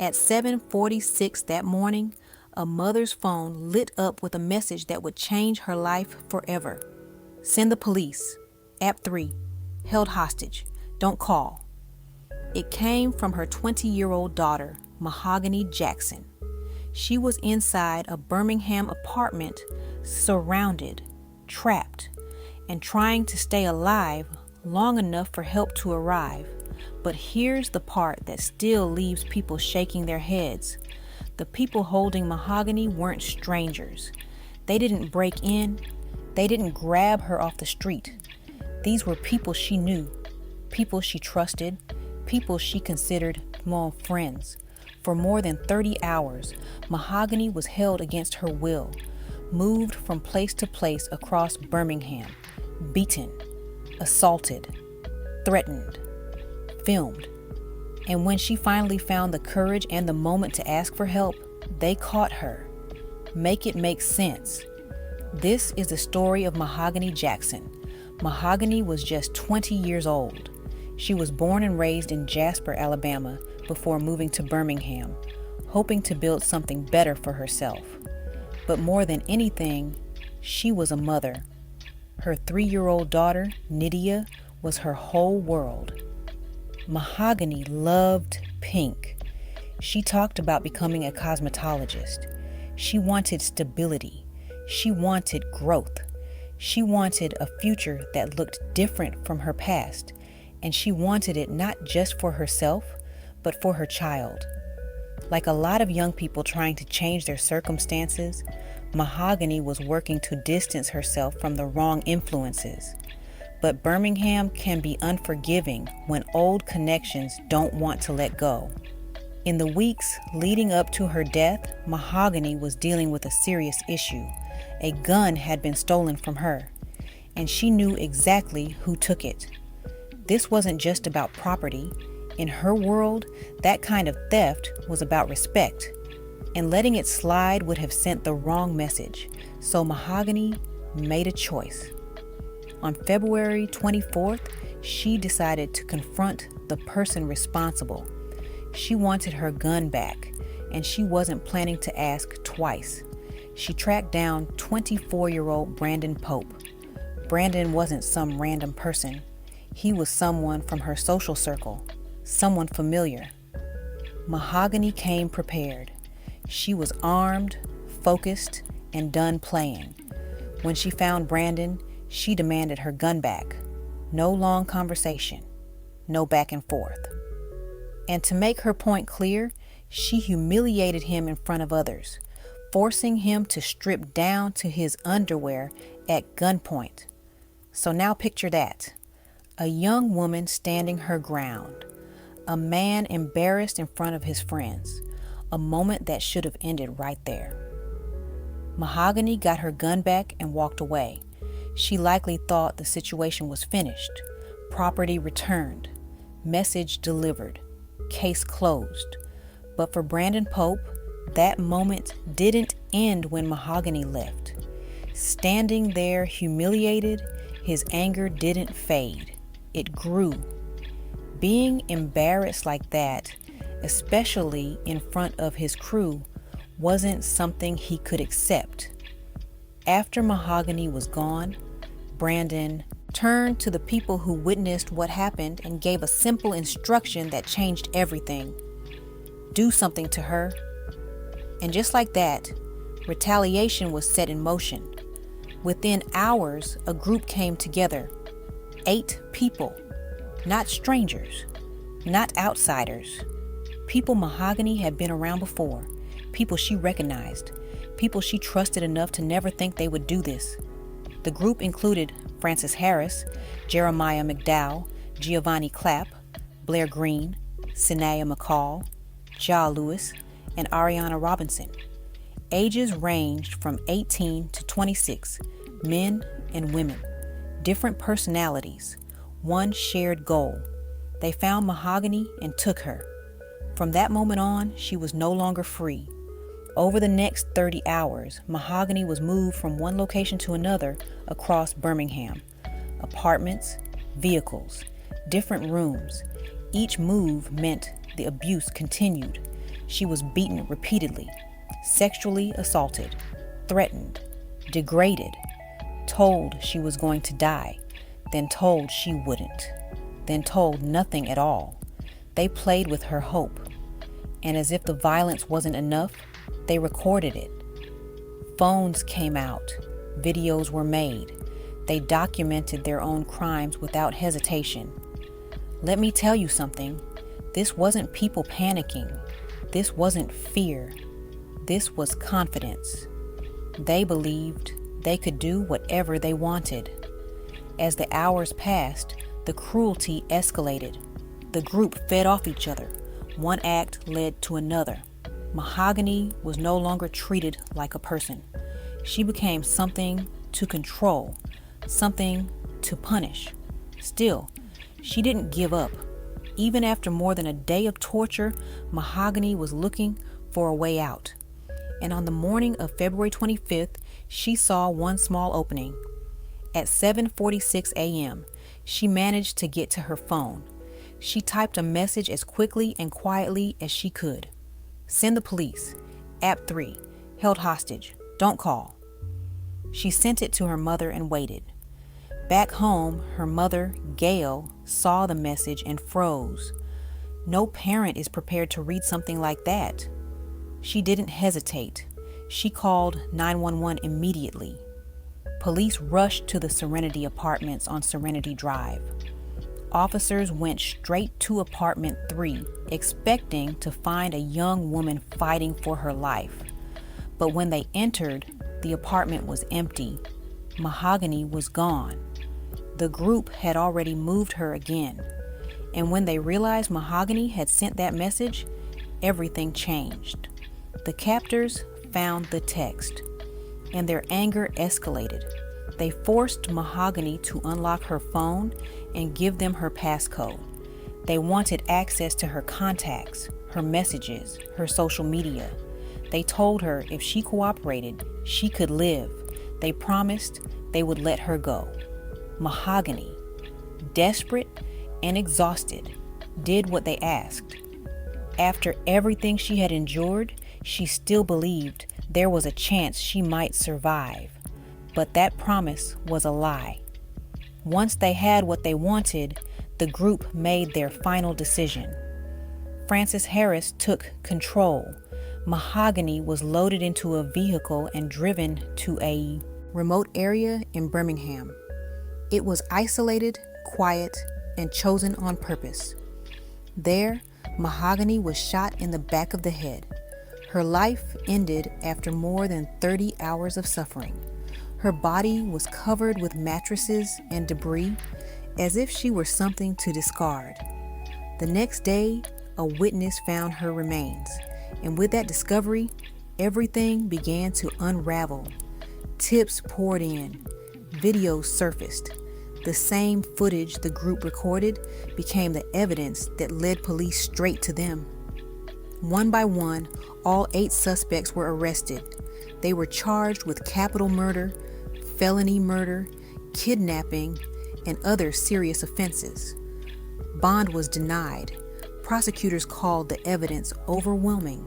At 7:46 that morning, a mother's phone lit up with a message that would change her life forever. Send the police. App 3. Held hostage. Don't call. It came from her 20-year-old daughter, Mahogany Jackson. She was inside a Birmingham apartment, surrounded, trapped, and trying to stay alive long enough for help to arrive. But here's the part that still leaves people shaking their heads. The people holding Mahogany weren't strangers. They didn't break in. They didn't grab her off the street. These were people she knew, people she trusted, people she considered small friends. For more than 30 hours, Mahogany was held against her will, moved from place to place across Birmingham, beaten, assaulted, threatened, filmed. And when she finally found the courage and the moment to ask for help, they caught her. Make it make sense. This is the story of Mahogany Jackson. Mahogany was just 20 years old. She was born and raised in Jasper, Alabama, before moving to Birmingham, hoping to build something better for herself. But more than anything, she was a mother. Her 3-year-old daughter, Nydia, was her whole world. Mahogany loved pink. She talked about becoming a cosmetologist. She wanted stability. She wanted growth. She wanted a future that looked different from her past, and she wanted it not just for herself, but for her child. Like a lot of young people trying to change their circumstances, Mahogany was working to distance herself from the wrong influences. But Birmingham can be unforgiving when old connections don't want to let go. In the weeks leading up to her death, Mahogany was dealing with a serious issue. A gun had been stolen from her, and she knew exactly who took it. This wasn't just about property. In her world, that kind of theft was about respect, and letting it slide would have sent the wrong message. So Mahogany made a choice. On February 24th, she decided to confront the person responsible. She wanted her gun back, and she wasn't planning to ask twice. She tracked down 24-year-old Brandon Pope. Brandon wasn't some random person. He was someone from her social circle, someone familiar. Mahogany came prepared. She was armed, focused, and done playing. When she found Brandon, she demanded her gun back. No long conversation, no back and forth. And to make her point clear, she humiliated him in front of others, forcing him to strip down to his underwear at gunpoint. So now picture that. A young woman standing her ground. A man embarrassed in front of his friends. A moment that should have ended right there. Mahogany got her gun back and walked away. She likely thought the situation was finished. Property returned. Message delivered. Case closed. But for Brandon Pope, that moment didn't end when Mahogany left. Standing there humiliated, his anger didn't fade. It grew. Being embarrassed like that, especially in front of his crew, wasn't something he could accept. After Mahogany was gone, Brandon turned to the people who witnessed what happened and gave a simple instruction that changed everything. Do something to her. And just like that, retaliation was set in motion. Within hours, a group came together. 8 people. Not strangers. Not outsiders. People Mahogany had been around before. People she recognized. People she trusted enough to never think they would do this. The group included Francis Harris, Jeremiah McDowell, Giovanni Clapp, Blair Green, Sinaya McCall, Ja Lewis, and Ariana Robinson. Ages ranged from 18 to 26, men and women. Different personalities. One shared goal. They found Mahogany and took her. From that moment on, she was no longer free. Over the next 30 hours, Mahogany was moved from one location to another across Birmingham. Apartments, vehicles, different rooms. Each move meant the abuse continued. She was beaten repeatedly, sexually assaulted, threatened, degraded, told she was going to die, then told she wouldn't, then told nothing at all. They played with her hope, and as if the violence wasn't enough, they recorded it. Phones came out, videos were made. They documented their own crimes without hesitation. Let me tell you something. This wasn't people panicking. This wasn't fear. This was confidence. They believed they could do whatever they wanted. As the hours passed, the cruelty escalated. The group fed off each other. One act led to another. Mahogany was no longer treated like a person. She became something to control, something to punish. Still, she didn't give up. Even after more than a day of torture, Mahogany was looking for a way out. And on the morning of February 25th, she saw one small opening. At 7:46 a.m., she managed to get to her phone. She typed a message as quickly and quietly as she could. Send the police. App 3. Held hostage. Don't call. She sent it to her mother and waited. Back home, her mother, Gail, saw the message and froze. No parent is prepared to read something like that. She didn't hesitate. She called 911 immediately. Police rushed to the Serenity Apartments on Serenity Drive. Officers went straight to apartment 3, expecting to find a young woman fighting for her life. But when they entered, the apartment was empty. Mahogany was gone. The group had already moved her again. And when they realized Mahogany had sent that message, everything changed. The captors found the text, and their anger escalated. They forced Mahogany to unlock her phone and give them her passcode. They wanted access to her contacts, her messages, her social media. They told her if she cooperated, she could live. They promised they would let her go. Mahogany, desperate and exhausted, did what they asked. After everything she had endured, she still believed there was a chance she might survive. But that promise was a lie. Once they had what they wanted, the group made their final decision. Francis Harris took control. Mahogany was loaded into a vehicle and driven to a remote area in Birmingham. It was isolated, quiet, and chosen on purpose. There, Mahogany was shot in the back of the head. Her life ended after more than 30 hours of suffering. Her body was covered with mattresses and debris, as if she were something to discard. The next day, a witness found her remains, and with that discovery, everything began to unravel. Tips poured in, videos surfaced. The same footage the group recorded became the evidence that led police straight to them. One by one, all 8 suspects were arrested. They were charged with capital murder, felony murder, kidnapping, and other serious offenses. Bond was denied. Prosecutors called the evidence overwhelming.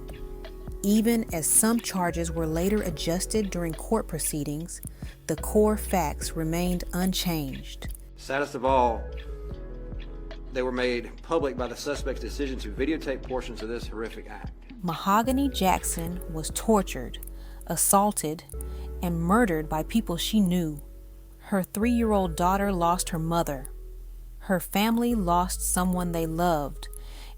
Even as some charges were later adjusted during court proceedings, the core facts remained unchanged. Saddest of all, they were made public by the suspect's decision to videotape portions of this horrific act. Mahogany Jackson was tortured, assaulted, and murdered by people she knew. Her 3-year-old daughter lost her mother. Her family lost someone they loved,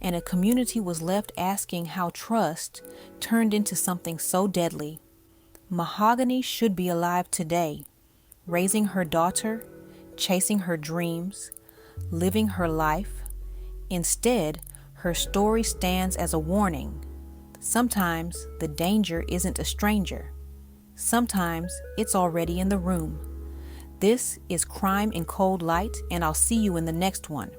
and a community was left asking how trust turned into something so deadly. Mahogany should be alive today, raising her daughter, chasing her dreams, living her life. Instead, her story stands as a warning. Sometimes the danger isn't a stranger. Sometimes it's already in the room. This is Crime in Cold Light, and I'll see you in the next one.